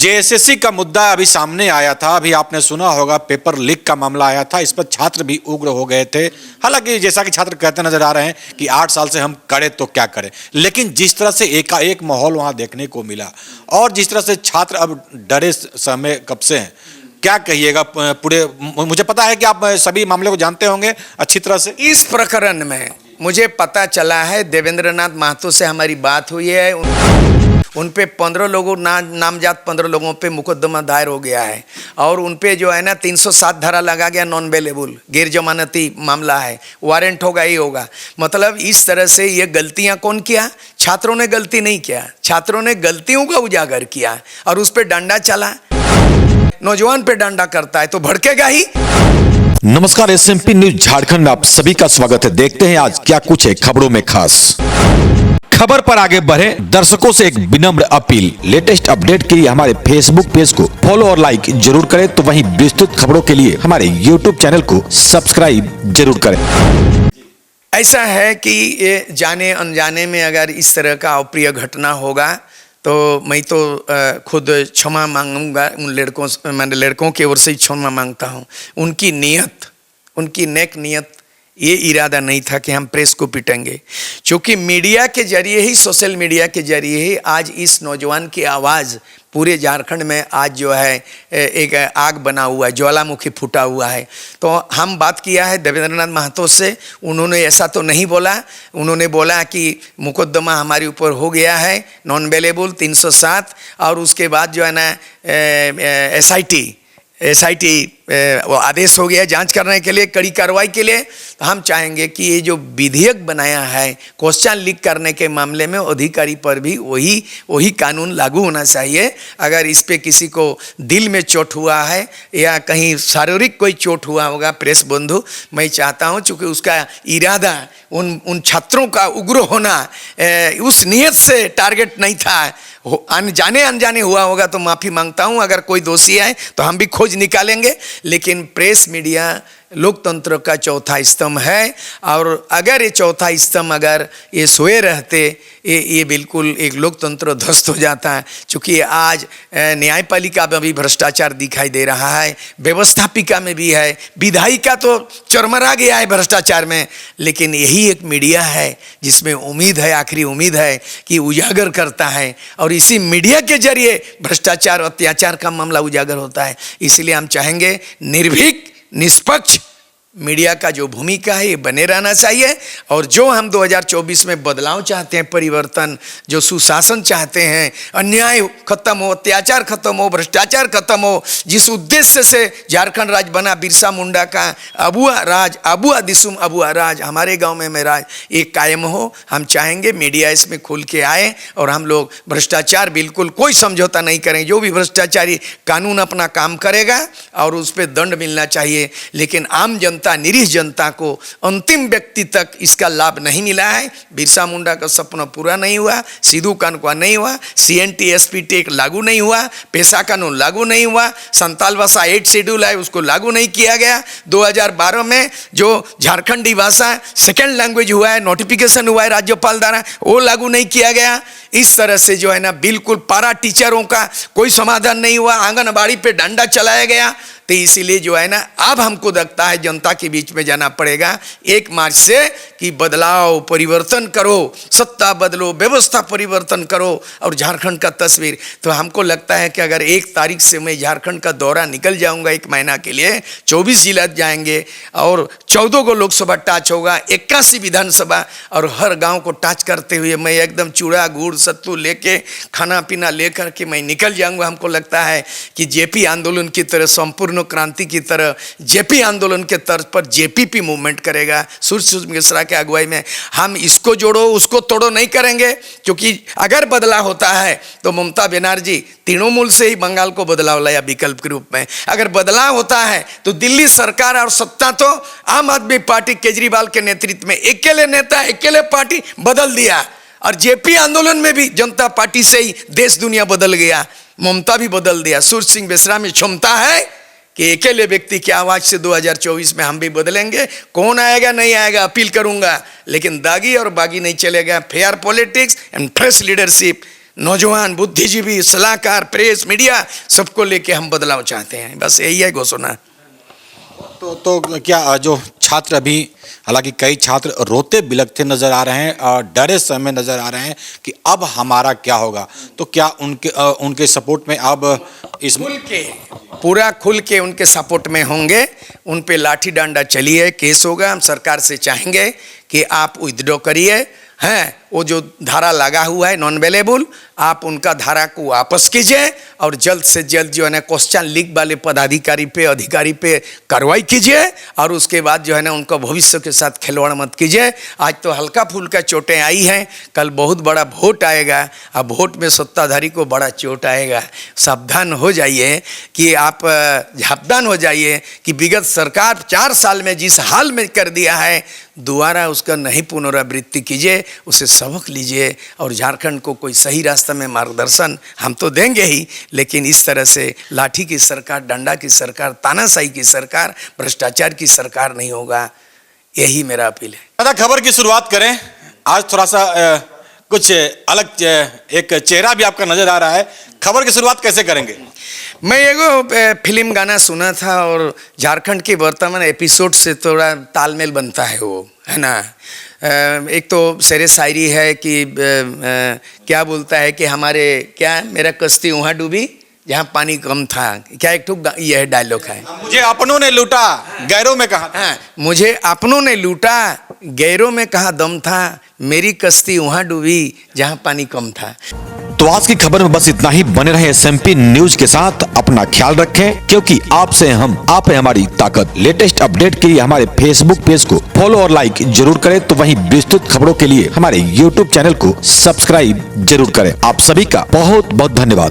JSSC का मुद्दा अभी सामने आया था। अभी आपने सुना होगा पेपर लीक का मामला आया था। इस पर छात्र भी उग्र हो गए थे। हालांकि जैसा कि छात्र कहते नजर आ रहे हैं कि 8 साल से हम करें तो क्या करें, लेकिन जिस तरह से एकाएक माहौल वहां देखने को मिला और जिस तरह से छात्र अब डरे समय कब से हैं, क्या कहिएगा पूरे? मुझे पता है कि आप सभी मामले को जानते होंगे अच्छी तरह से। इस प्रकरण में मुझे पता चला है, देवेंद्रनाथ महतो से हमारी बात हुई है, उन पे 15 लोगों नामजात 15 लोगों पे मुकदमा दायर हो गया है और उन पे जो है ना 307 धारा लगा गया, नॉन बेलेबल गैर जमानती मामला है, वारंट होगा ही होगा। मतलब इस तरह से ये गलतियां कौन किया? छात्रों ने गलती नहीं किया, छात्रों ने गलतियों का उजागर किया और उस पर डंडा चला। नौजवान पे डंडा करता है तो भड़केगा ही। नमस्कार, एसएमपी न्यूज झारखंड में आप सभी का स्वागत है। देखते हैं आज क्या कुछ है खबरों में खास। खबर पर आगे बढ़े, दर्शकों से एक विनम्र अपील, लेटेस्ट अपडेट के लिए हमारे फेसबुक पेज को फॉलो और लाइक जरूर करें, तो वहीं विस्तृत खबरों के लिए हमारे यूट्यूब चैनल को सब्सक्राइब जरूर करें। ऐसा है कि ये जाने अनजाने में अगर इस तरह का अप्रिय घटना होगा तो मैं तो खुद क्षमा मांगूंगा उन लड़कों से, मैंने लड़कों की ओर से ही क्षमा मांगता हूँ। उनकी नीयत, उनकी नेक नीयत, ये इरादा नहीं था कि हम प्रेस को पिटेंगे, क्योंकि मीडिया के जरिए ही, सोशल मीडिया के जरिए ही आज इस नौजवान की आवाज़ पूरे झारखंड में आज जो है एक आग बना हुआ है, ज्वालामुखी फूटा हुआ है। तो हम बात किया है देवेंद्रनाथ महतो से, उन्होंने ऐसा तो नहीं बोला। उन्होंने बोला कि मुकदमा हमारे ऊपर हो गया है, नॉन बेलेबल 307, और उसके बाद जो है ना एसआईटी वो आदेश हो गया जांच करने के लिए, कड़ी कार्रवाई के लिए। तो हम चाहेंगे कि ये जो विधेयक बनाया है क्वेश्चन लीक करने के मामले में, अधिकारी पर भी वही कानून लागू होना चाहिए। अगर इस पे किसी को दिल में चोट हुआ है या कहीं शारीरिक कोई चोट हुआ होगा प्रेस बंधु, मैं चाहता हूँ, चूँकि उसका इरादा उन छात्रों का उग्र होना उस नीयत से टारगेट नहीं था, जाने अनजाने हुआ होगा तो माफ़ी मांगता हूँ। अगर कोई दोषी है तो हम भी खोज निकालेंगे, लेकिन प्रेस मीडिया लोकतंत्र का चौथा स्तंभ है और अगर ये चौथा स्तंभ अगर ये सोए रहते, ये बिल्कुल एक लोकतंत्र ध्वस्त हो जाता है। चूँकि आज न्यायपालिका में भी भ्रष्टाचार दिखाई दे रहा है, व्यवस्थापिका में भी है, विधायिका तो चरमरा गया है भ्रष्टाचार में, लेकिन यही एक मीडिया है जिसमें उम्मीद है, आखिरी उम्मीद है कि उजागर करता है और इसी मीडिया के जरिए भ्रष्टाचार अत्याचार का मामला उजागर होता है। इसलिए हम चाहेंगे निर्भीक निष्पक्ष मीडिया का जो भूमिका है ये बने रहना चाहिए। और जो हम 2024 में बदलाव चाहते हैं, परिवर्तन, जो सुशासन चाहते हैं, अन्याय खत्म हो, अत्याचार खत्म हो, भ्रष्टाचार खत्म हो, जिस उद्देश्य से झारखंड राज्य बना, बिरसा मुंडा का अबुआ राज, अबुआ दिसुम अबुआ राज, हमारे गांव में राज, ये कायम हो। हम चाहेंगे मीडिया इसमें खुल के आए और हम लोग भ्रष्टाचार बिल्कुल कोई समझौता नहीं करें। जो भी भ्रष्टाचारी कानून अपना काम करेगा और उस पर दंड मिलना चाहिए, लेकिन आम जनता, निरीह जनता को, अंतिम व्यक्ति तक इसका लाभ नहीं मिला है। बिरसा मुंडा का सपना पूरा नहीं हुआ, सिद्धू कानून नहीं हुआ, सीएनटी एसपीटी लागू नहीं हुआ, पेशा कानून लागू नहीं हुआ, संताल भाषा 8 शेड्यूल है उसको लागू नहीं किया गया। 2012 में जो झारखंडी भाषा सेकेंड लैंग्वेज हुआ है, नोटिफिकेशन हुआ है राज्यपाल द्वारा, वो लागू नहीं किया गया। इस तरह से जो है ना बिल्कुल पारा टीचरों का कोई समाधान नहीं हुआ, आंगनबाड़ी पे डंडा चलाया गया। तो इसीलिए जो है ना अब हमको लगता है जनता के बीच में जाना पड़ेगा 1 मार्च से कि बदलाव, परिवर्तन करो, सत्ता बदलो, व्यवस्था परिवर्तन करो और झारखंड का तस्वीर। तो हमको लगता है कि अगर 1 तारीख से मैं झारखंड का दौरा निकल जाऊंगा 1 महीना के लिए, 24 जिला जाएंगे और 14 को लोकसभा टच होगा, 81 विधानसभा, और हर गाँव को टच करते हुए मैं एकदम चूड़ा गुड़ सत्तू लेके, खाना पीना लेकर के मैं निकल जाऊंगा। हमको लगता है कि जेपी आंदोलन की तरह, संपूर्ण क्रांति की तरह जेपी आंदोलन के तर्ज पर जेपीपी मूवमेंट करेगा सूर्य मिश्रा के अगुवाई में। हम इसको जोड़ो उसको तोड़ो नहीं करेंगे, क्योंकि अगर बदलाव होता है तो ममता बनर्जी तृणमूल से ही बंगाल को बदलाव लाया विकल्प के रूप में। अगर बदलाव होता है तो दिल्ली सरकार और सत्ता तो आम आदमी पार्टी केजरीवाल के नेतृत्व में अकेले नेता, अकेले पार्टी बदल दिया। और जेपी आंदोलन में भी जनता पार्टी से ही देश दुनिया बदल गया, ममता भी बदल दिया। सूर्य सिंह मिश्रा में क्षमता है कि अकेले व्यक्ति की आवाज़ से 2024 में हम भी बदलेंगे। कौन आएगा नहीं आएगा अपील करूंगा, लेकिन दागी और बागी नहीं चलेगा। Fair politics and fresh leadership नौजवान, बुद्धिजीवी, सलाहकार, प्रेस, मीडिया, सबको लेके हम बदलाव चाहते हैं। बस यही है घोषणा। तो क्या जो छात्र अभी, हालांकि कई छात्र रोते बिलखते नजर आ रहे हैं और डरे समय नजर आ रहे हैं कि अब हमारा क्या होगा, तो क्या उनके सपोर्ट में अब इस पूरा खुल के उनके सपोर्ट में होंगे। उन पे लाठी डंडा चलिए, केस होगा। हम सरकार से चाहेंगे कि आप विथड्रॉ करिए, हैं वो जो धारा लगा हुआ है नॉन अवेलेबल, आप उनका धारा को वापस कीजिए और जल्द से जल्द जो है ना क्वेश्चन लीक वाले पदाधिकारी पे, अधिकारी पे कार्रवाई कीजिए और उसके बाद जो है ना उनका भविष्य के साथ खिलवाड़ मत कीजिए। आज तो हल्का फुल्का चोटें आई हैं, कल बहुत बड़ा वोट आएगा और वोट में सत्ताधारी को बड़ा चोट आएगा। सावधान हो जाइए कि आप सावधान हो जाइए कि विगत सरकार 4 साल में जिस हाल में कर दिया है, दोबारा उसका नहीं पुनरावृत्ति कीजिए, उसे सबक लीजिए और झारखंड को कोई सही रास्ता में मार्गदर्शन हम तो देंगे ही, लेकिन इस तरह से लाठी की सरकार, डंडा की सरकार, तानाशाही की सरकार, भ्रष्टाचार की सरकार नहीं होगा। यही मेरा अपील है। दादा, खबर की शुरुआत करें। आज थोड़ा सा कुछ अलग एक चेहरा भी आपका नजर आ रहा है। खबर की शुरुआत कैसे करेंगे? मैं एगो फिल्म गाना सुना था और झारखंड के वर्तमान एपिसोड से थोड़ा तालमेल बनता है, वो है ना। एक तो शेरे शायरी है कि क्या बोलता है कि हमारे क्या मेरा कश्ती वहाँ डूबी जहाँ पानी कम था, क्या एक ठुक यह डायलॉग है। मुझे अपनों ने लूटा, गैरों में कहा। हाँ, मुझे अपनों ने लूटा, गैरों में कहा दम था, मेरी कश्ती वहाँ डूबी जहाँ पानी कम था। तो आज की खबर में बस इतना ही। बने रहे SMP न्यूज के साथ, अपना ख्याल रखें, क्योंकि आपसे हम, आप है हमारी ताकत। लेटेस्ट अपडेट के लिए हमारे फेसबुक पेज को फॉलो और लाइक जरूर करें, तो वहीं विस्तृत खबरों के लिए हमारे YouTube चैनल को सब्सक्राइब जरूर करें। आप सभी का बहुत बहुत धन्यवाद।